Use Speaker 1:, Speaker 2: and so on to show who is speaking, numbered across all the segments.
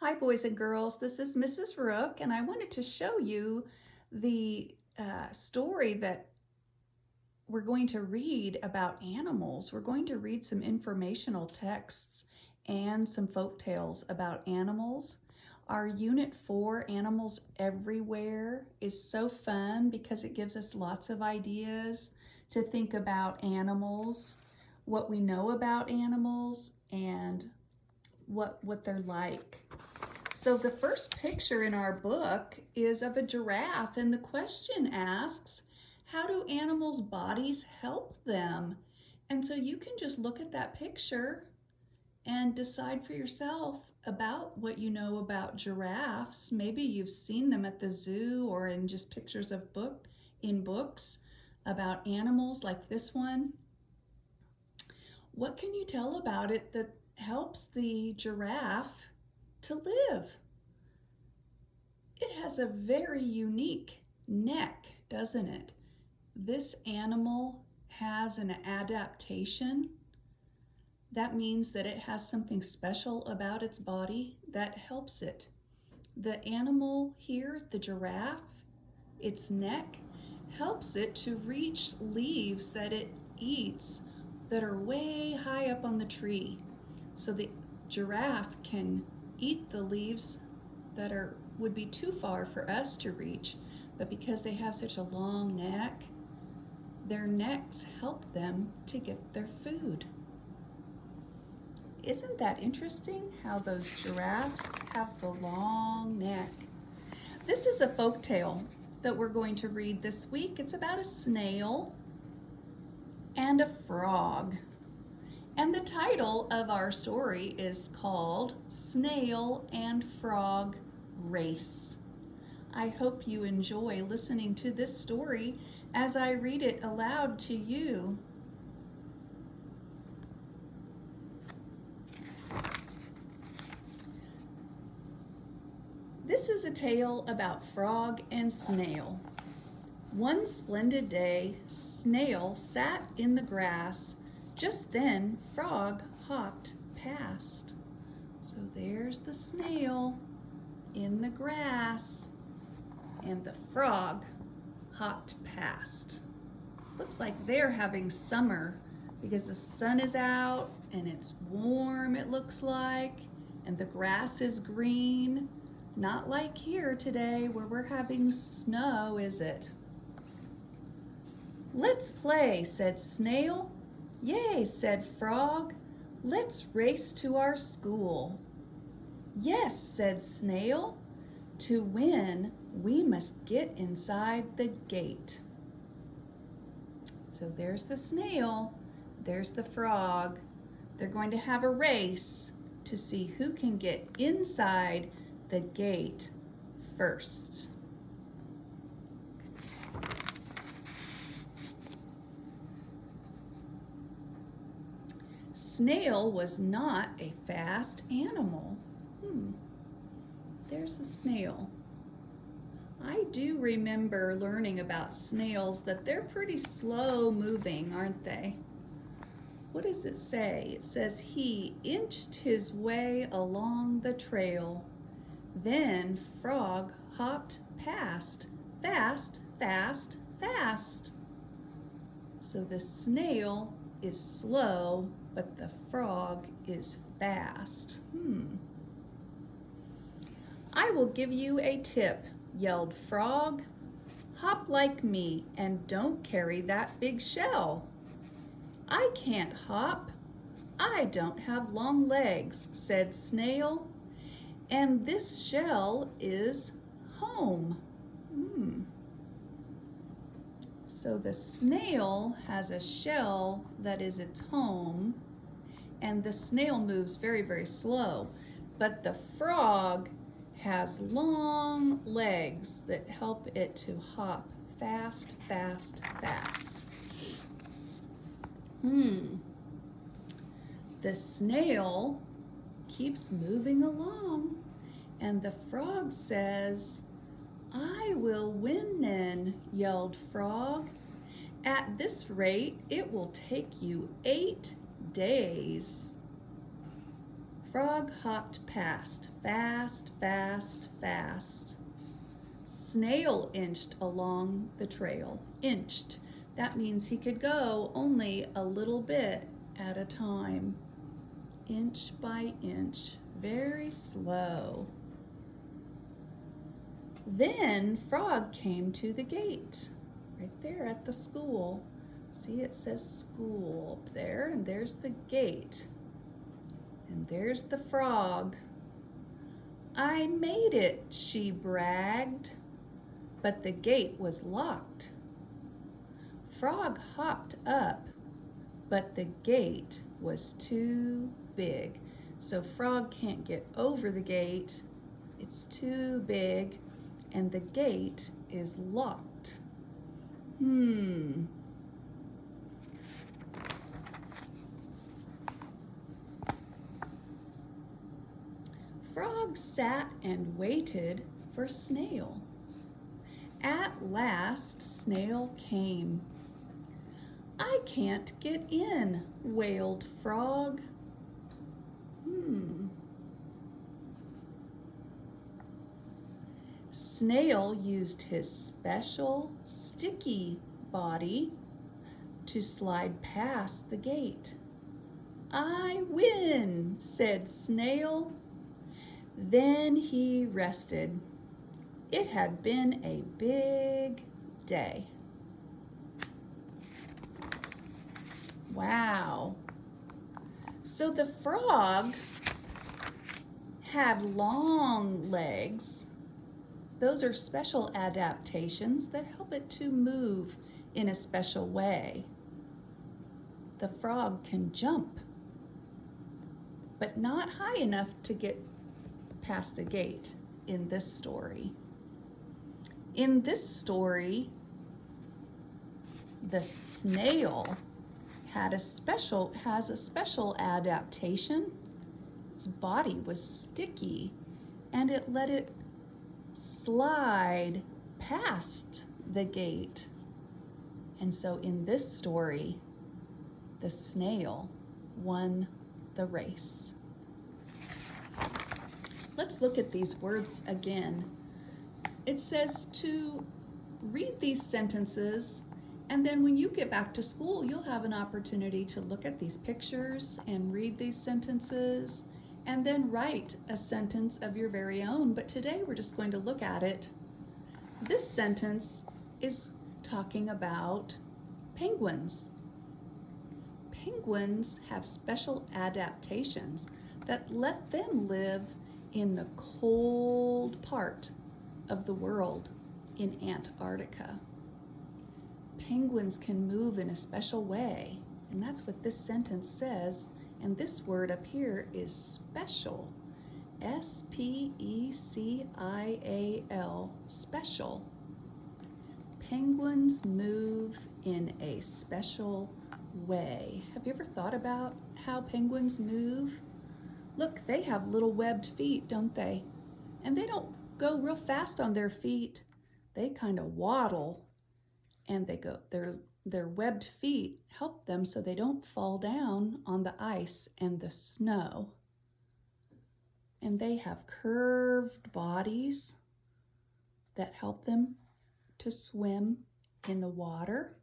Speaker 1: Hi, boys and girls. This is Mrs. Rook, and I wanted to show you the story that we're going to read about animals. We're going to read some informational texts and some folk tales about animals. Our Unit 4, Animals Everywhere, is so fun because it gives us lots of ideas to think about animals, what we know about animals, and what they're like. So the first picture in our book is of a giraffe, and the question asks, how do animals' bodies help them? And so you can just look at that picture and decide for yourself about what you know about giraffes. Maybe you've seen them at the zoo or in just pictures of books about animals like this one. What can you tell about it that helps the giraffe to live? It has a very unique neck, doesn't it? This animal has an adaptation. That means that it has something special about its body that helps it. The animal here, the giraffe, its neck helps it to reach leaves that it eats that are way high up on the tree. So the giraffe can eat the leaves that would be too far for us to reach, but because they have such a long neck, their necks help them to get their food. Isn't that interesting how those giraffes have the long neck? This is a folk tale that we're going to read this week. It's about a snail and a frog. And the title of our story is called Snail and Frog Race. I hope you enjoy listening to this story as I read it aloud to you. This is a tale about frog and snail. One splendid day, Snail sat in the grass. Just then, Frog hopped past. So there's the snail in the grass, and the frog hopped past. Looks like they're having summer because the sun is out and it's warm, it looks like, and the grass is green. Not like here today where we're having snow, is it? Let's play, said Snail. Yay, said Frog. Let's race to our school. Yes, said Snail. To win, we must get inside the gate. So there's the snail, there's the frog. They're going to have a race to see who can get inside the gate first. Snail was not a fast animal. There's a snail. I do remember learning about snails that they're pretty slow moving, aren't they? What does it say? It says he inched his way along the trail. Then Frog hopped past, fast, fast, fast. So the snail is slow, but the frog is fast. I will give you a tip, yelled Frog. Hop like me and don't carry that big shell. I can't hop. I don't have long legs, said Snail. And this shell is home. So the snail has a shell that is its home, and the snail moves very, very slow. But the frog has long legs that help it to hop fast, fast, fast. The snail keeps moving along, and the frog says, I will win then, yelled Frog. At this rate, it will take you 8 days. Frog hopped past, fast, fast, fast. Snail inched along the trail. Inched. That means he could go only a little bit at a time. Inch by inch, very slow. Then Frog came to the gate, right there at the school. See, it says school up there, and there's the gate. And there's the frog. I made it, she bragged, but the gate was locked. Frog hopped up, but the gate was too big. So Frog can't get over the gate. It's too big, and the gate is locked. Frog sat and waited for Snail. At last, Snail came. I can't get in, wailed Frog. Snail used his special sticky body to slide past the gate. I win, said Snail. Then he rested. It had been a big day. Wow. So the frog had long legs. Those are special adaptations that help it to move in a special way. The frog can jump, but not high enough to get past the gate in this story. In this story, the snail has a special adaptation. Its body was sticky and it let it slide past the gate. And so in this story, the snail won the race. Let's look at these words again. It says to read these sentences, and then when you get back to school, you'll have an opportunity to look at these pictures and read these sentences, and then write a sentence of your very own. But today we're just going to look at it. This sentence is talking about penguins. Penguins have special adaptations that let them live in the cold part of the world in Antarctica. Penguins can move in a special way, and that's what this sentence says. And this word up here is special. S-P-E-C-I-A-L, special. Penguins move in a special way. Have you ever thought about how penguins move? Look, they have little webbed feet, don't they? And they don't go real fast on their feet. They kind of waddle, and they go, their webbed feet help them so they don't fall down on the ice and the snow. And they have curved bodies that help them to swim in the water.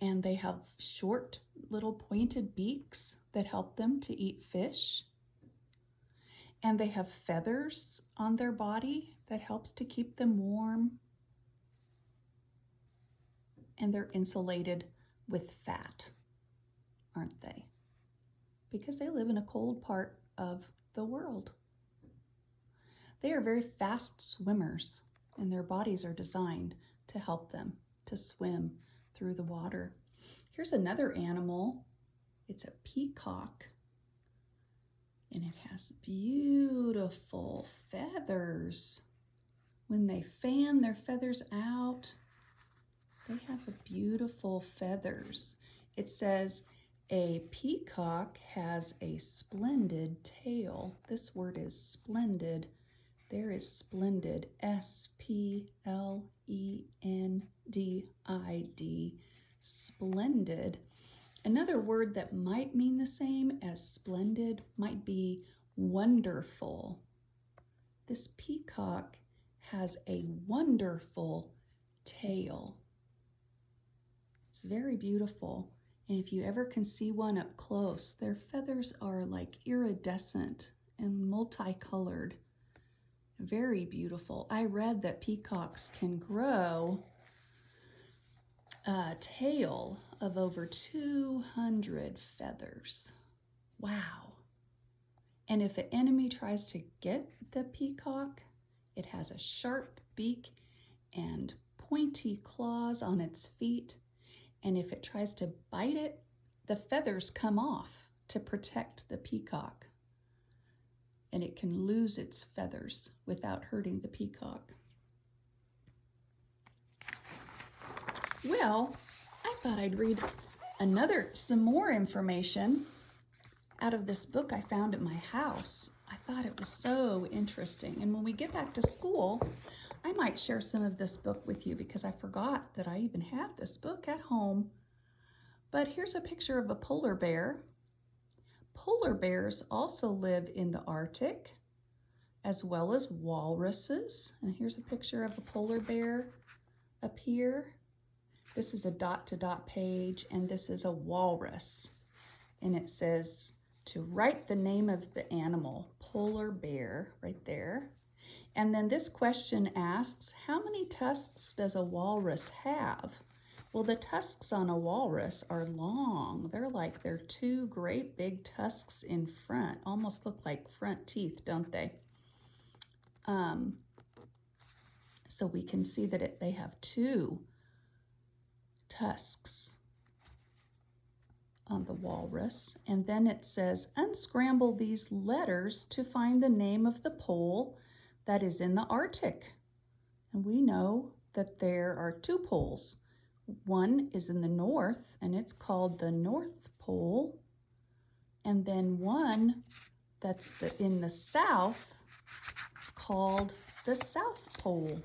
Speaker 1: And they have short little pointed beaks that help them to eat fish. And they have feathers on their body that helps to keep them warm. And they're insulated with fat, aren't they? Because they live in a cold part of the world. They are very fast swimmers, and their bodies are designed to help them to swim through the water. Here's another animal. It's a peacock, and it has beautiful feathers. When they fan their feathers out, they have beautiful feathers. It says a peacock has a splendid tail. This word is splendid. There is splendid, S-P-L-E-N-D-I-D, splendid. Another word that might mean the same as splendid might be wonderful. This peacock has a wonderful tail. It's very beautiful. And if you ever can see one up close, their feathers are like iridescent and multicolored. Very beautiful. I read that peacocks can grow a tail of over 200 feathers. Wow. And if an enemy tries to get the peacock, it has a sharp beak and pointy claws on its feet. And if it tries to bite it, the feathers come off to protect the peacock. And it can lose its feathers without hurting the peacock. Well, I thought I'd read some more information out of this book I found at my house. I thought it was so interesting. And when we get back to school, I might share some of this book with you because I forgot that I even had this book at home. But here's a picture of a polar bear. Polar bears also live in the Arctic, as well as walruses. And here's a picture of a polar bear up here. This is a dot-to-dot page, and this is a walrus. And it says to write the name of the animal, polar bear, right there. And then this question asks, how many tusks does a walrus have? Well, the tusks on a walrus are long. They're two great big tusks in front, almost look like front teeth, don't they? So we can see that they have two tusks on the walrus. And then it says, unscramble these letters to find the name of the pole that is in the Arctic. And we know that there are two poles. One is in the north, and it's called the North Pole. And then one that's in the south, called the South Pole.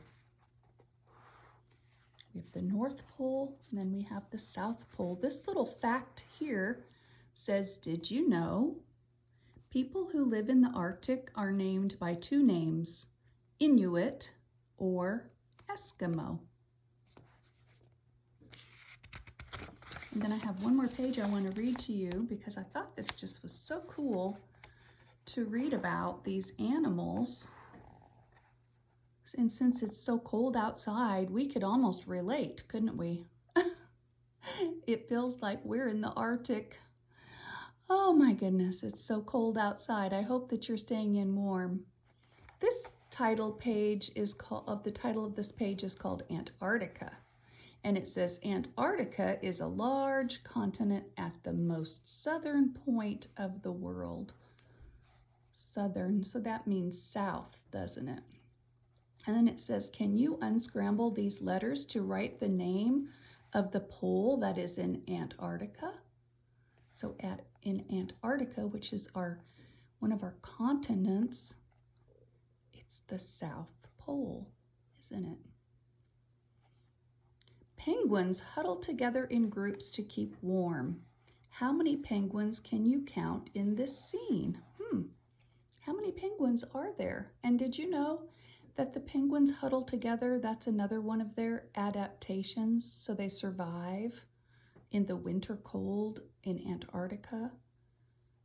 Speaker 1: We have the North Pole, and then we have the South Pole. This little fact here says, did you know people who live in the Arctic are named by two names, Inuit or Eskimo? And then I have one more page I want to read to you because I thought this just was so cool to read about these animals. And since it's so cold outside, we could almost relate, couldn't we? It feels like we're in the Arctic. Oh my goodness, it's so cold outside. I hope that you're staying in warm. This title of this page is called Antarctica. And it says Antarctica is a large continent at the most southern point of the world. Southern, so that means south, doesn't it? And then it says, can you unscramble these letters to write the name of the pole that is in Antarctica? So in Antarctica, which is one of our continents, it's the South Pole, isn't it? Penguins huddle together in groups to keep warm. How many penguins can you count in this scene? How many penguins are there? And did you know that the penguins huddle together? That's another one of their adaptations, so they survive in the winter cold in Antarctica.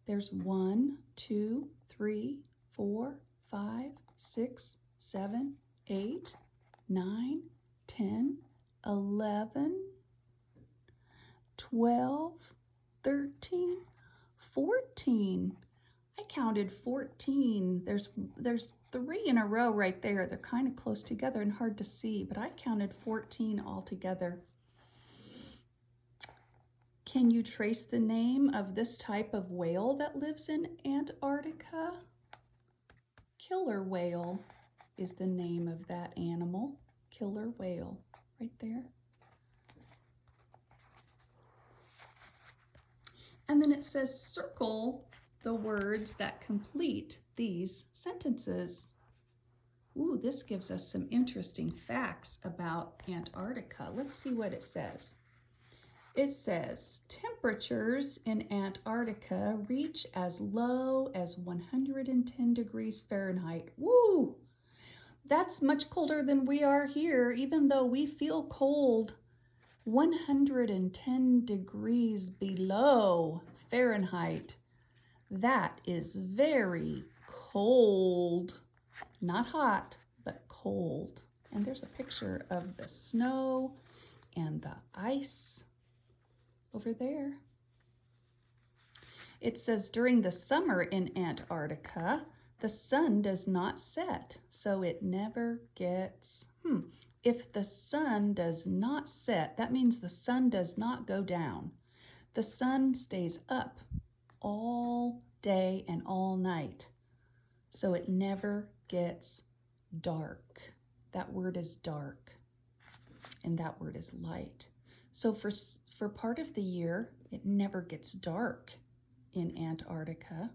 Speaker 1: There's 1, 2, 3, 4, 5, 6, 7, 8, 9, 10, 11, 12, 13, 14. I counted 14. There's 3 in a row right there. They're kind of close together and hard to see, but I counted 14 altogether. Can you trace the name of this type of whale that lives in Antarctica? Killer whale is the name of that animal. Killer whale, right there. And then it says circle the words that complete these sentences. Ooh, this gives us some interesting facts about Antarctica. Let's see what it says. It says temperatures in Antarctica reach as low as 110 degrees Fahrenheit. Woo! That's much colder than we are here, even though we feel cold. 110 degrees below Fahrenheit. That is very cold. Not hot, but cold. And there's a picture of the snow and the ice over there. It says during the summer in Antarctica, the sun does not set, so it never gets, If the sun does not set, that means the sun does not go down. The sun stays up all day and all night, so it never gets dark. That word is dark, and that word is light. So for part of the year, it never gets dark in Antarctica.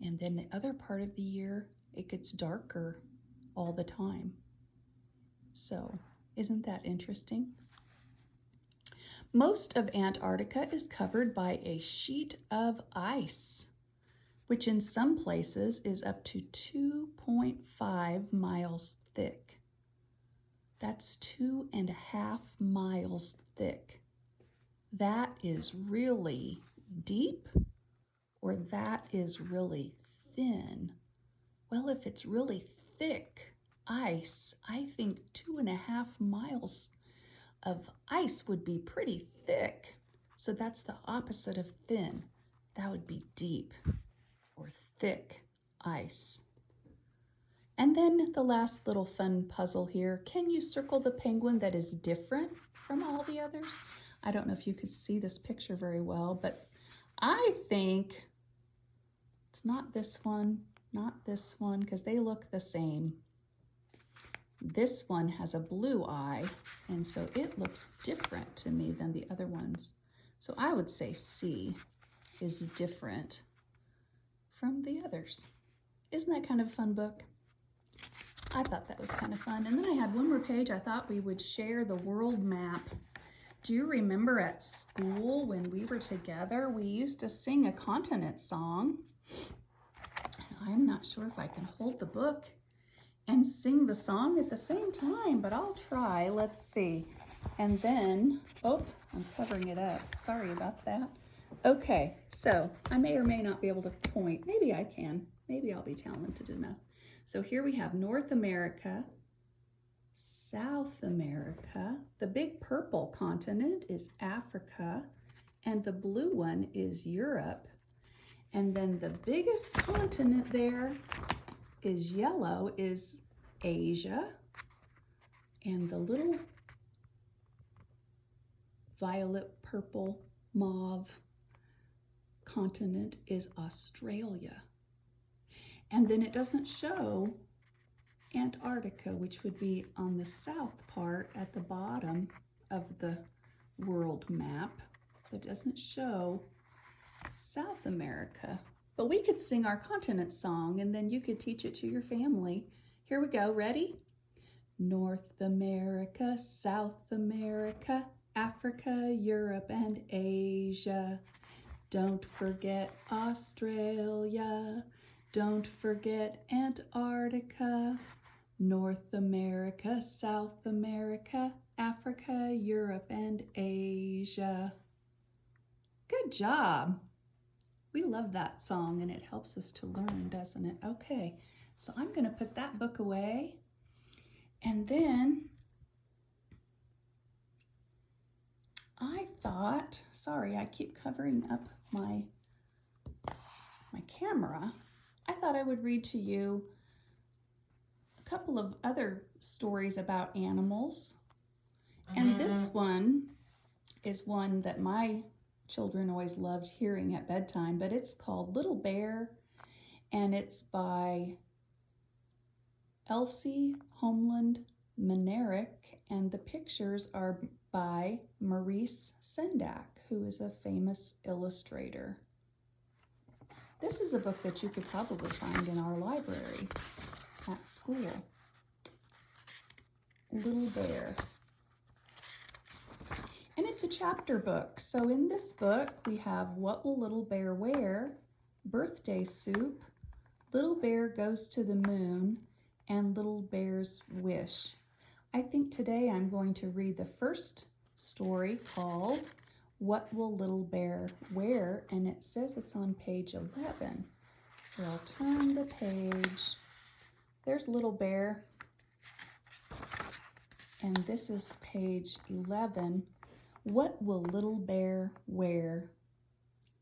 Speaker 1: And then the other part of the year, it gets darker all the time. So, isn't that interesting? Most of Antarctica is covered by a sheet of ice, which in some places is up to 2.5 miles thick. That's 2.5 miles thick. That is really deep, or that is really thin. Well, if it's really thick ice, I think 2.5 miles of ice would be pretty thick. So that's the opposite of thin. That would be deep or thick ice. And then the last little fun puzzle here. Can you circle the penguin that is different from all the others? I don't know if you could see this picture very well, but I think it's not this one, because they look the same. This one has a blue eye, and so it looks different to me than the other ones. So I would say C is different from the others. Isn't that kind of a fun book? I thought that was kind of fun. And then I had one more page. I thought we would share the world map. Do you remember at school when we were together, we used to sing a continent song? I'm not sure if I can hold the book and sing the song at the same time, but I'll try. Let's see. And then, oh, I'm covering it up. Sorry about that. Okay, so I may or may not be able to point. Maybe I can. Maybe I'll be talented enough. So here we have North America, South America. The big purple continent is Africa, and the blue one is Europe. And then the biggest continent there is yellow, is Asia, and the little violet, purple, mauve continent is Australia. And then it doesn't show Antarctica, which would be on the south part at the bottom of the world map. It doesn't show South America. But we could sing our continent song, and then you could teach it to your family. Here we go. Ready? North America, South America, Africa, Europe, and Asia. Don't forget Australia. Don't forget Antarctica. North America, South America, Africa, Europe, and Asia. Good job. We love that song, and it helps us to learn, doesn't it? Okay, so I'm going to put that book away. And then I thought, sorry, I keep covering up my camera. I thought I would read to you a couple of other stories about animals. And this one is one that my children always loved hearing at bedtime, but it's called Little Bear, and it's by Elsie Homeland Manerick, and the pictures are by Maurice Sendak, who is a famous illustrator. This is a book that you could probably find in our library at school. Little Bear. And it's a chapter book. So in this book, we have What Will Little Bear Wear, Birthday Soup, Little Bear Goes to the Moon, and Little Bear's Wish. I think today I'm going to read the first story called What Will Little Bear Wear? And it says it's on page 11. So I'll turn the page. There's Little Bear. And this is page 11. What will Little Bear wear?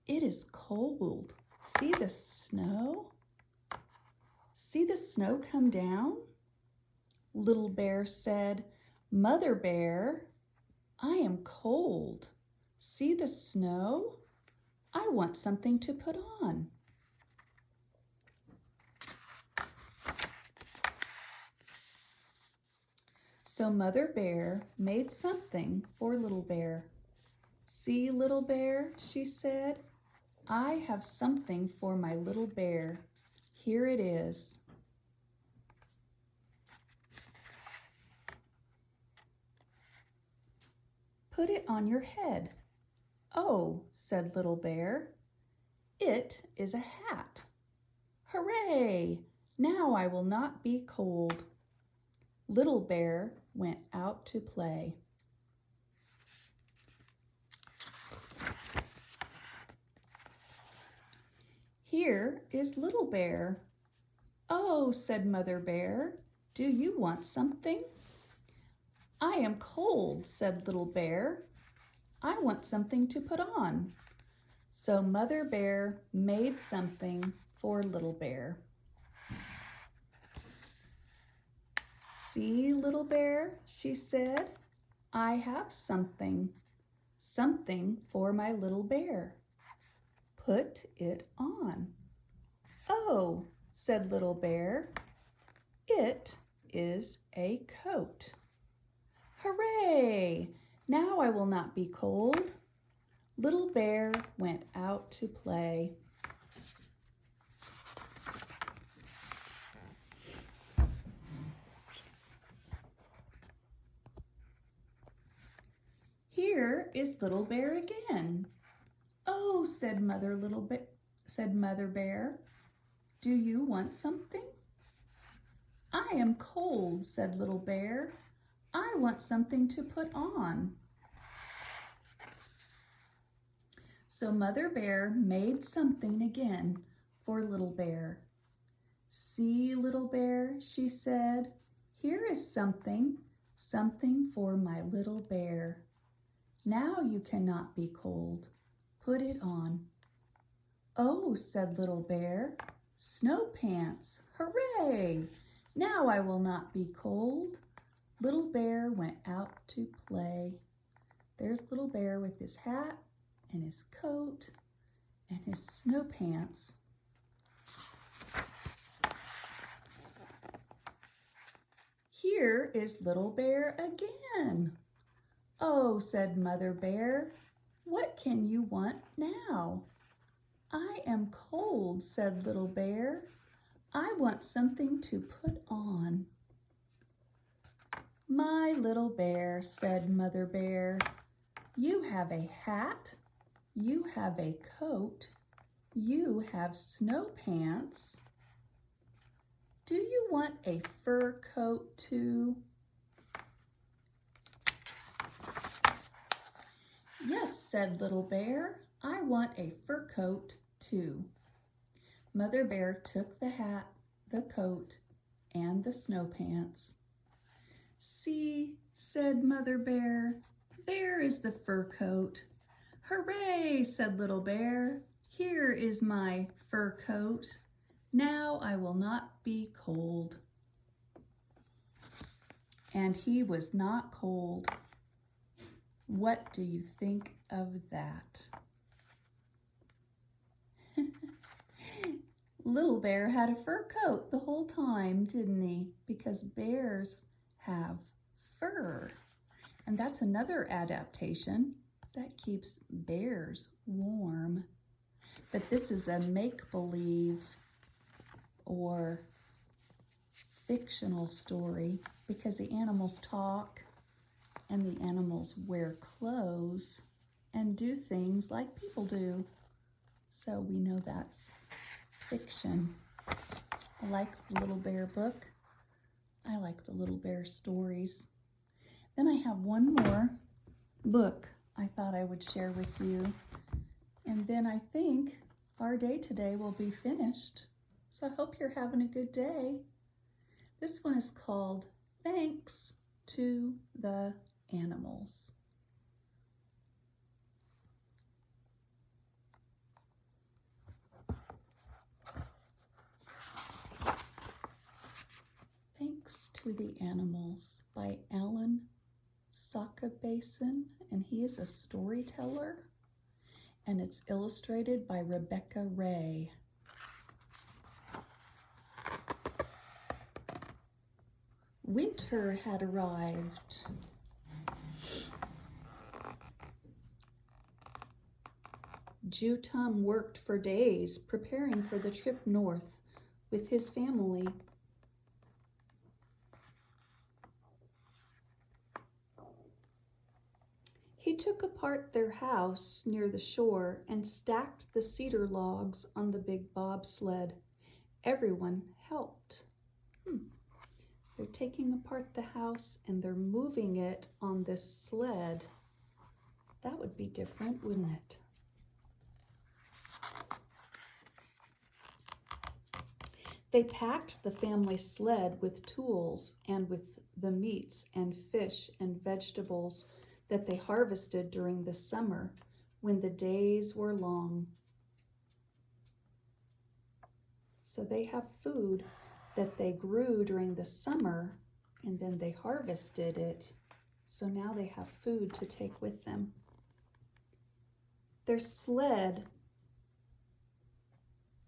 Speaker 1: It is cold. See the snow? See the snow come down? Little Bear said, Mother Bear, I am cold. See the snow? I want something to put on. So Mother Bear made something for Little Bear. See, Little Bear, she said, I have something for my little bear. Here it is. Put it on your head. Oh, said Little Bear, it is a hat. Hooray! Now I will not be cold. Little Bear went out to play. Here is Little Bear. Oh, said Mother Bear, do you want something? I am cold, said Little Bear. I want something to put on. So Mother Bear made something for Little Bear. See, Little Bear, she said, I have something for my little bear. Put it on. Oh, said Little Bear, it is a coat. Hooray! Now I will not be cold. Little Bear went out to play. Here is Little Bear again. Oh, said Mother Bear, do you want something? I am cold, said Little Bear. I want something to put on. So Mother Bear made something again for Little Bear. See, Little Bear, she said, here is something for my little bear. Now you cannot be cold. Put it on. Oh, said Little Bear, snow pants, hooray! Now I will not be cold. Little Bear went out to play. There's Little Bear with his hat and his coat and his snow pants. Here is Little Bear again. Oh, said Mother Bear, what can you want now? I am cold, said Little Bear. I want something to put on. My little bear, said Mother Bear, you have a hat, you have a coat, you have snow pants. Do you want a fur coat too? Yes, said Little Bear, I want a fur coat too. Mother Bear took the hat, the coat, and the snow pants. See, said Mother Bear, there is the fur coat. Hooray, said Little Bear, here is my fur coat. Now I will not be cold. And he was not cold. What do you think of that? Little Bear had a fur coat the whole time, didn't he? Because bears have fur. And that's another adaptation that keeps bears warm. But this is a make-believe or fictional story because the animals talk And the animals wear clothes and do things like people do. So we know that's fiction. I like the Little Bear book. I like the Little Bear stories. Then I have one more book I thought I would share with you. And then I think our day today will be finished. So I hope you're having a good day. This one is called Thanks to the Animals. Thanks to the Animals by Alan Sakabason, and he is a storyteller, and it's illustrated by Rebecca Ray. Winter had arrived. Jutum worked for days preparing for the trip north with his family. He took apart their house near the shore and stacked the cedar logs on the big bobsled. Everyone helped. They're taking apart the house and they're moving it on this sled. That would be different, wouldn't it? They packed the family sled with tools and with the meats and fish and vegetables that they harvested during the summer when the days were long. So they have food that they grew during the summer and then they harvested it. So now they have food to take with them. Their sled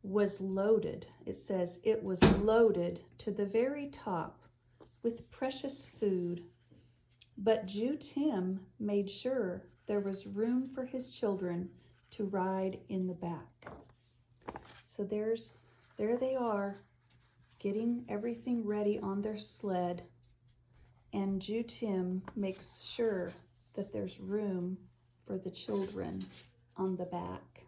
Speaker 1: was loaded. It says it was loaded to the very top with precious food. But Jutim made sure there was room for his children to ride in the back. So there they are, getting everything ready on their sled, and Jutim makes sure that there's room for the children on the back.